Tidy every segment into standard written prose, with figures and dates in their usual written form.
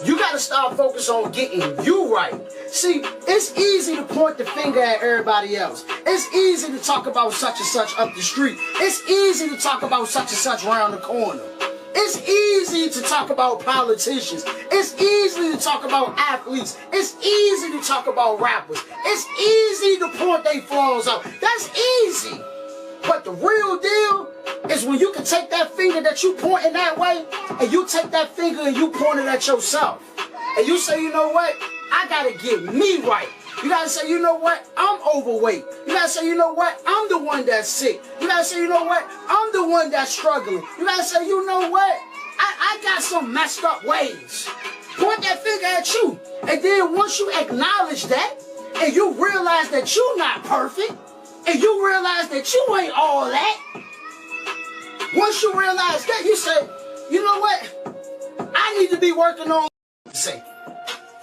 You got to start focusing on getting you right. See, it's easy to point the finger at everybody else. It's easy to talk about such and such up the street. It's easy to talk about such and such around the corner. It's easy to talk about politicians. It's easy to talk about athletes. It's easy to talk about rappers. It's easy to point their flaws out. That's easy. But the real deal is when you can take that finger that you pointing that way, and you take that finger and you point it at yourself. And you say, you know what? I gotta get me right. You gotta say, you know what? I'm overweight. You gotta say, you know what? I'm the one that's sick. You gotta say, you know what? I'm the one that's struggling. You gotta say, you know what? I got some messed up ways. Point that finger at you. And then once you acknowledge that, and you realize that you're not perfect, and you realize that you ain't all that, once you realize that, you say, you know what? I need to be working on say,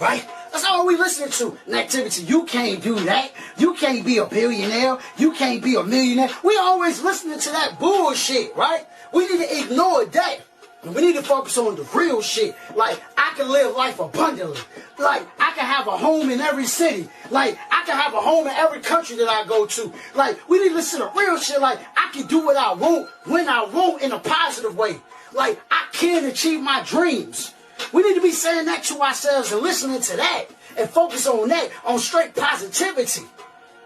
right? That's all we listening to. Negativity. You can't do that. You can't be a billionaire. You can't be a millionaire. We always listening to that bullshit, right? We need to ignore that. And we need to focus on the real shit. Like, I can live life abundantly. Like, I can have a home in every city. Like, I can have a home in every country that I go to. Like, we need to listen to real shit. Like, I can do what I want, when I want, in a positive way. Like, I can achieve my dreams. We need to be saying that to ourselves and listening to that. And focus on that, on straight positivity.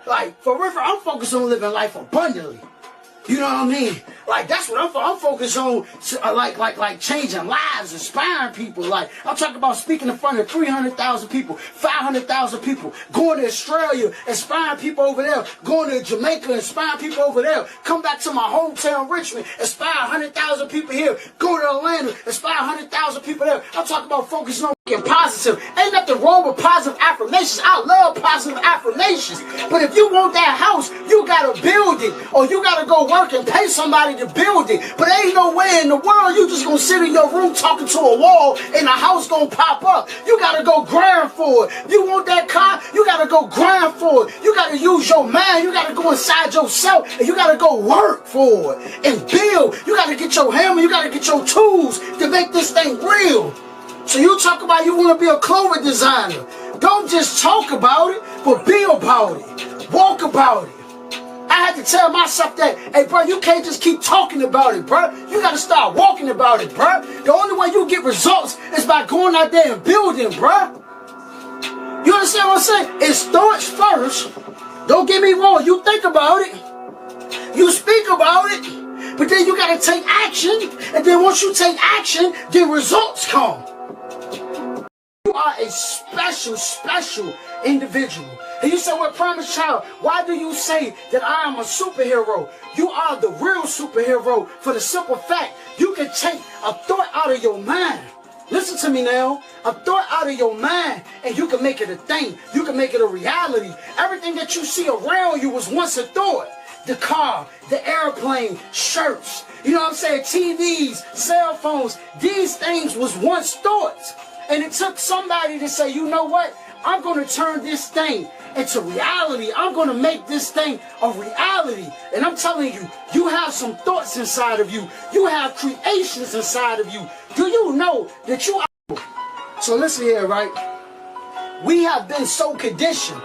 Like, for real, I'm focused on living life abundantly. You know what I mean? Like, that's what I'm focused on, like changing lives, inspiring people. Like, I'm talking about speaking in front of 300,000 people, 500,000 people, going to Australia, inspiring people over there, going to Jamaica, inspiring people over there, come back to my hometown, Richmond, inspire 100,000 people here, go to Atlanta, inspire 100,000 people there. I'm talking about focusing on being positive. Ain't nothing wrong with positive affirmations. I love positive affirmations. But if you want that house, you gotta build it, or you gotta go work and pay somebody to build it. But there ain't no way in the world you just gonna sit in your room talking to a wall and the house gonna pop up. You gotta go grind for it. You want that car, you gotta go grind for it. You gotta use your mind, you gotta go inside yourself, and you gotta go work for it and build. You gotta get your hammer, you gotta get your tools to make this thing real. So you talk about you want to be a clothing designer. Don't just talk about it, but be about it. Walk about it. I had to tell myself that, hey, bro, you can't just keep talking about it, bro. You got to start walking about it, bro. The only way you get results is by going out there and building, bro. You understand what I'm saying? It starts first. Don't get me wrong. You think about it. You speak about it. But then you got to take action. And then once you take action, then results come. You are a special individual. And you say, well, Promise Child, why do you say that I am a superhero? You are the real superhero for the simple fact you can take a thought out of your mind. Listen to me now. A thought out of your mind, and you can make it a thing. You can make it a reality. Everything that you see around you was once a thought. The car, the airplane, shirts, you know what I'm saying, TVs, cell phones, these things was once thoughts. And it took somebody to say, you know what, I'm going to turn this thing into reality. I'm going to make this thing a reality. And I'm telling you, you have some thoughts inside of you. You have creations inside of you. Do you know that you are? So listen here, right? We have been so conditioned,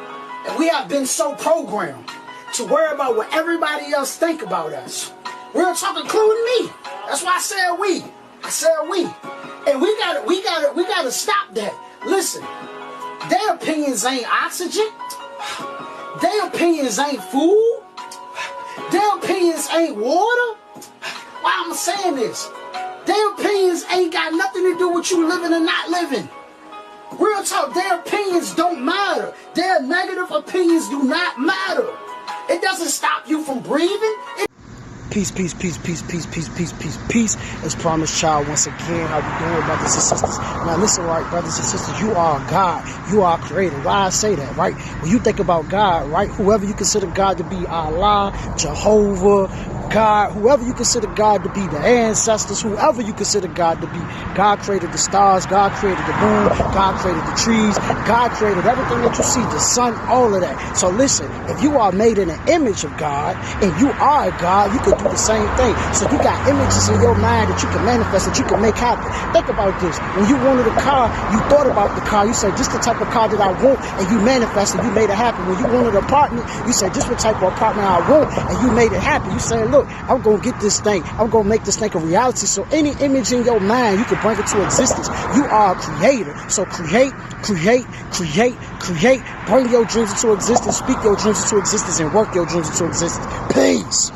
and we have been so programmed to worry about what everybody else think about us. We're talking, including me. That's why I said we. I said we. And we gotta stop that. Listen, their opinions ain't oxygen. Their opinions ain't food. Their opinions ain't water. Why am I saying this? Their opinions ain't got nothing to do with you living or not living. Real talk, their opinions don't matter. Their negative opinions do not matter. It doesn't stop you from breathing. Peace. It's Promise Child once again. How you doing, brothers and sisters? Now listen, right, brothers and sisters, you are God. You are creator. Why I say that, right? When you think about God, right, whoever you consider God to be, Allah, Jehovah, God, whoever you consider God to be, the ancestors, whoever you consider God to be. God created the stars, God created the moon, God created the trees, God created everything that you see, the sun, all of that. So listen, if you are made in an image of God, and you are God, you can do the same thing. So you got images in your mind that you can manifest, that you can make happen. Think about this. When you wanted a car, you thought about the car. You said, this is the type of car that I want, and you manifested, you made it happen. When you wanted an apartment, you said, this is the type of apartment I want, and you made it happen. You said, look, I'm going to get this thing. I'm going to make this thing a reality. So any image in your mind, you can bring it to existence. You are a creator. So create. Bring your dreams into existence. Speak your dreams into existence and work your dreams into existence. Peace.